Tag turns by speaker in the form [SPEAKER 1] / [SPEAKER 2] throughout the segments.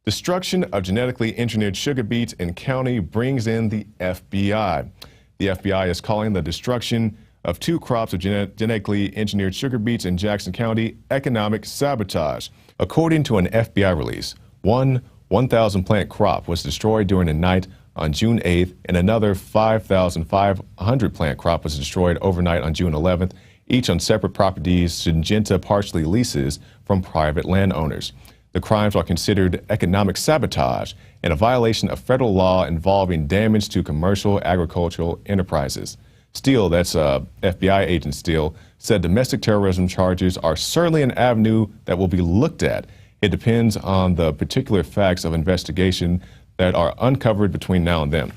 [SPEAKER 1] Destruction of genetically engineered sugar beets in county brings in the FBI. The FBI is calling the destruction of 2 crops of genetically engineered sugar beets in Jackson County economic sabotage. According to an FBI release, one 1,000 plant crop was destroyed during the night on June 8th, and another 5,500 plant crop was destroyed overnight on June 11th, each on separate properties Syngenta partially leases from private landowners. The crimes are considered economic sabotage and a violation of federal law involving damage to commercial agricultural enterprises. Steele, that's FBI agent Steele, said domestic terrorism charges are certainly an avenue that will be looked at. It depends on the particular facts of investigation that are uncovered between now and then.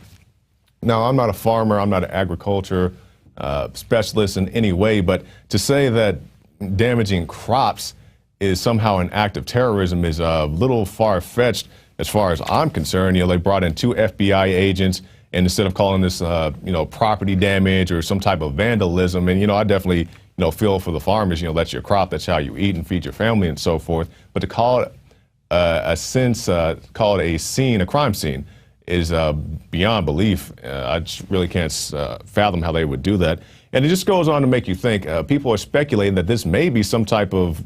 [SPEAKER 1] Now, I'm not a farmer, I'm not an agriculture specialist in any way, but to say that damaging crops is somehow an act of terrorism is a little far-fetched as far as I'm concerned. You know, they brought in 2 FBI agents, and instead of calling this, property damage or some type of vandalism, and, I definitely, feel for the farmers, that's your crop, that's how you eat and feed your family and so forth. But to call it call it a scene, a crime scene, is beyond belief. I just really can't fathom how they would do that. And it just goes on to make you think, people are speculating that this may be some type of,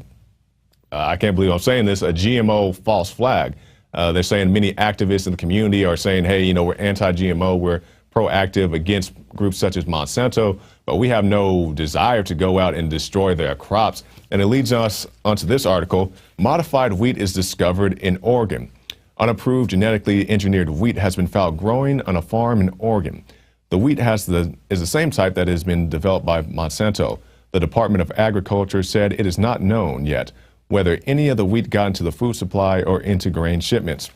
[SPEAKER 1] I can't believe I'm saying this, a GMO false flag. They're saying many activists in the community are saying, hey, we're anti-GMO, we're proactive against groups such as Monsanto, but we have no desire to go out and destroy their crops. And it leads us onto this article. Modified wheat is discovered in Oregon. Unapproved genetically engineered wheat has been found growing on a farm in Oregon. The wheat is the same type that has been developed by Monsanto. The Department of Agriculture said it is not known yet whether any of the wheat got into the food supply or into grain shipments.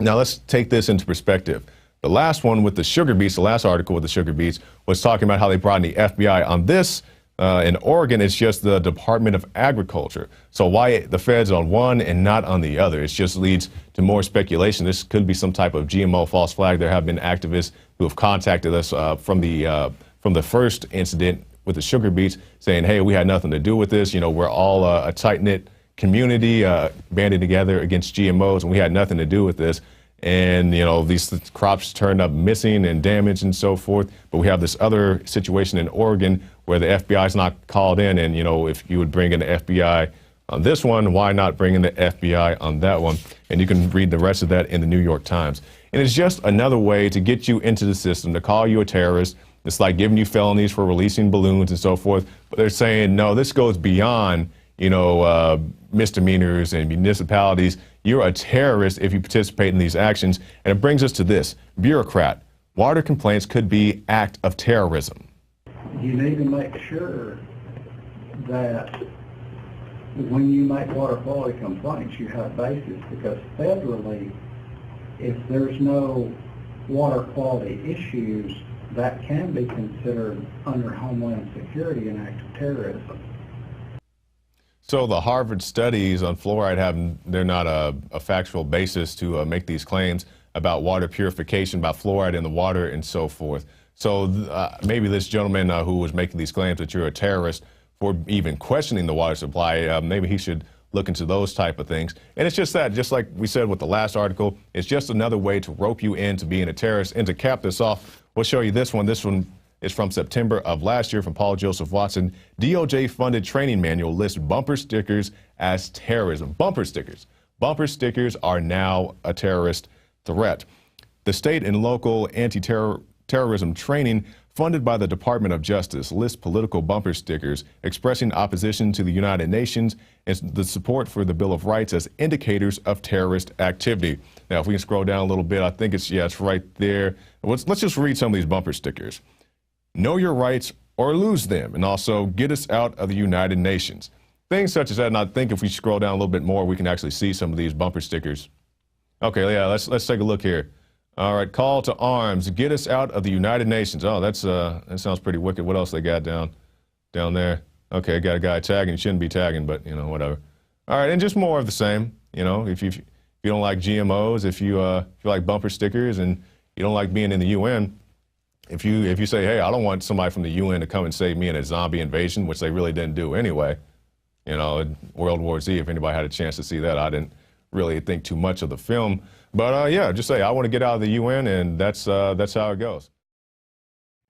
[SPEAKER 1] Now let's take this into perspective. The last one with the sugar beets, the last article with the sugar beets, was talking about how they brought in the FBI. On this, in Oregon, it's just the Department of Agriculture. So why the feds on one and not on the other? It just leads to more speculation. This could be some type of GMO false flag. There have been activists who have contacted us from the first incident with the sugar beets saying, hey, we had nothing to do with this. We're all a tight-knit community banded together against GMOs, and we had nothing to do with this. And, these crops turned up missing and damaged and so forth. But we have this other situation in Oregon where the FBI is not called in. And, if you would bring in the FBI on this one, why not bring in the FBI on that one? And you can read the rest of that in the New York Times. And it's just another way to get you into the system, to call you a terrorist. It's like giving you felonies for releasing balloons and so forth. But they're saying, no, this goes beyond, misdemeanors and municipalities. You're a terrorist if you participate in these actions. And it brings us to this. Bureaucrat. Water complaints could be act of terrorism.
[SPEAKER 2] You need to make sure that when you make water quality complaints, you have basis, because federally, if there's no water quality issues, that can be considered under Homeland Security an act of terrorism.
[SPEAKER 1] So the Harvard studies on fluoride they're not a factual basis to make these claims about water purification, about fluoride in the water and so forth. So maybe this gentleman who was making these claims that you're a terrorist for even questioning the water supply, maybe he should look into those type of things. And it's just that, just like we said with the last article, it's just another way to rope you into being a terrorist. And to cap this off, we'll show you this one. This one is from September of last year from Paul Joseph Watson. DOJ-funded training manual lists bumper stickers as terrorism. Bumper stickers. Bumper stickers are now a terrorist threat. The state and local anti-terrorism training funded by the Department of Justice lists political bumper stickers expressing opposition to the United Nations and the support for the Bill of Rights as indicators of terrorist activity. Now, if we can scroll down a little bit, I think it's right there. Let's just read some of these bumper stickers. Know your rights or lose them, and also get us out of the United Nations. Things such as that, and I think if we scroll down a little bit more, we can actually see some of these bumper stickers. Okay, yeah, let's take a look here. All right, call to arms, get us out of the United Nations. Oh, that sounds pretty wicked. What else they got down there? Okay, got a guy tagging. Shouldn't be tagging, but whatever. All right, and just more of the same. If you don't like GMOs, if you like bumper stickers, and you don't like being in the UN, if you say, hey, I don't want somebody from the UN to come and save me in a zombie invasion, which they really didn't do anyway. World War Z, if anybody had a chance to see that, I didn't really think too much of the film. But yeah, just say I want to get out of the UN, and that's how it goes.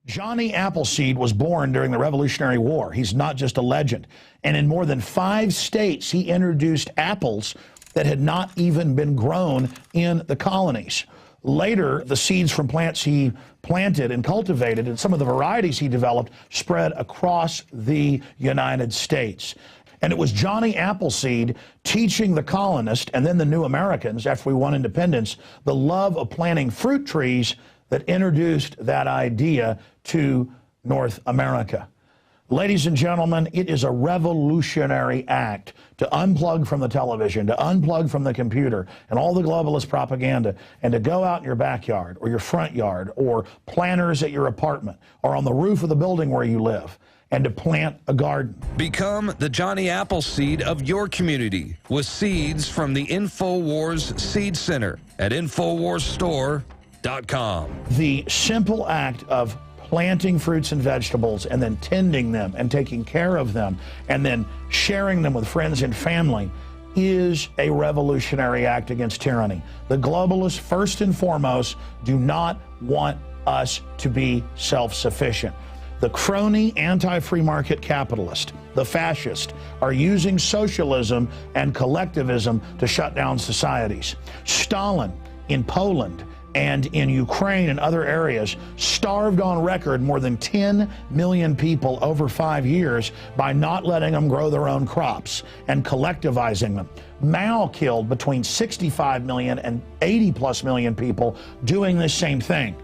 [SPEAKER 3] Johnny Appleseed was born during the Revolutionary War. He's not just a legend. And in more than 5 states, he introduced apples that had not even been grown in the colonies. Later, the seeds from plants he planted and cultivated and some of the varieties he developed spread across the United States. And it was Johnny Appleseed teaching the colonists and then the new Americans, after we won independence, the love of planting fruit trees that introduced that idea to North America. Ladies and gentlemen, it is a revolutionary act to unplug from the television, to unplug from the computer and all the globalist propaganda, and to go out in your backyard or your front yard or planters at your apartment or on the roof of the building where you live, and to plant a garden.
[SPEAKER 4] Become the Johnny Appleseed of your community with seeds from the InfoWars Seed Center at InfoWarsStore.com.
[SPEAKER 3] The simple act of planting fruits and vegetables and then tending them and taking care of them and then sharing them with friends and family is a revolutionary act against tyranny. The globalists, first and foremost, do not want us to be self-sufficient. The crony anti-free market capitalist, the fascist, are using socialism and collectivism to shut down societies. Stalin in Poland and in Ukraine and other areas starved on record more than 10 million people over 5 years by not letting them grow their own crops and collectivizing them. Mao killed between 65 million and 80+ million people doing this same thing.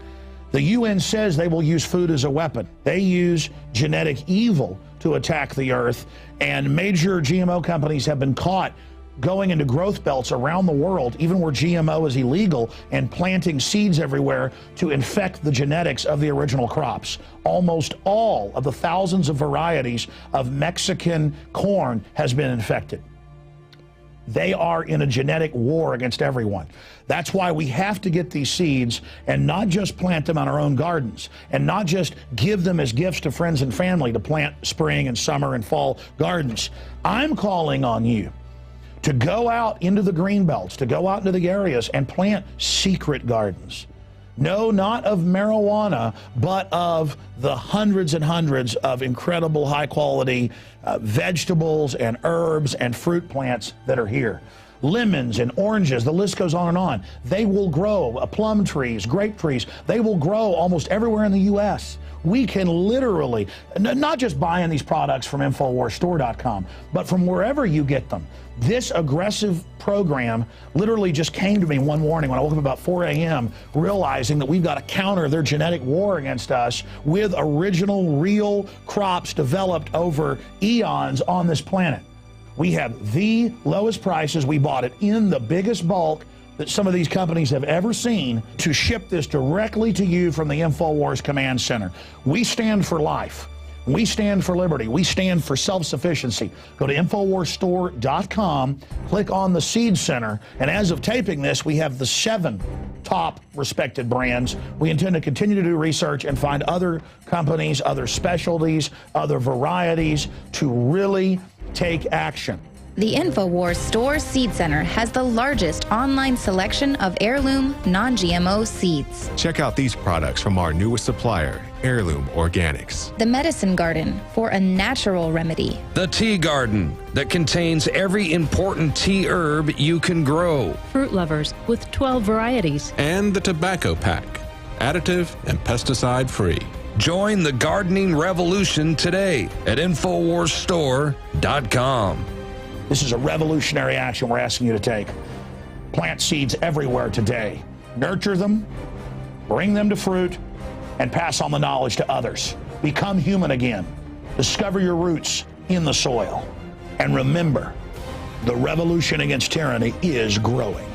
[SPEAKER 3] The UN says they will use food as a weapon. They use genetic evil to attack the earth, and major GMO companies have been caught going into growth belts around the world, even where GMO is illegal, and planting seeds everywhere to infect the genetics of the original crops. Almost all of the thousands of varieties of Mexican corn has been infected. They are in a genetic war against everyone. That's why we have to get these seeds and not just plant them on our own gardens and not just give them as gifts to friends and family to plant spring and summer and fall gardens. I'm calling on you to go out into the green belts, to go out into the areas and plant secret gardens. No, not of marijuana, but of the hundreds and hundreds of incredible high-quality vegetables and herbs and fruit plants that are here. Lemons and oranges, the list goes on and on. They will grow, plum trees, grape trees, they will grow almost everywhere in the U.S. We can literally, not just buying these products from InfoWarsStore.com, but from wherever you get them. This aggressive program literally just came to me one morning when I woke up about 4 a.m. realizing that we've got to counter their genetic war against us with original, real crops developed over eons on this planet. We have the lowest prices. We bought it in the biggest bulk that some of these companies have ever seen to ship this directly to you from the InfoWars Command Center. We stand for life. We stand for liberty. We stand for self-sufficiency. Go to InfoWarsStore.com, click on the Seed Center, and as of taping this, we have the 7 top respected brands. We intend to continue to do research and find other companies, other specialties, other varieties to really take action.
[SPEAKER 5] The InfoWars Store Seed Center has the largest online selection of heirloom, non-GMO seeds.
[SPEAKER 6] Check out these products from our newest supplier, Heirloom Organics.
[SPEAKER 5] The Medicine Garden for a natural remedy.
[SPEAKER 4] The Tea Garden that contains every important tea herb you can grow.
[SPEAKER 7] Fruit Lovers with 12 varieties.
[SPEAKER 6] And the Tobacco Pack, additive and pesticide free.
[SPEAKER 4] Join the gardening revolution today at InfoWarsStore.com.
[SPEAKER 3] This is a revolutionary action we're asking you to take. Plant seeds everywhere today. Nurture them, bring them to fruit, and pass on the knowledge to others. Become human again. Discover your roots in the soil. And remember, the revolution against tyranny is growing.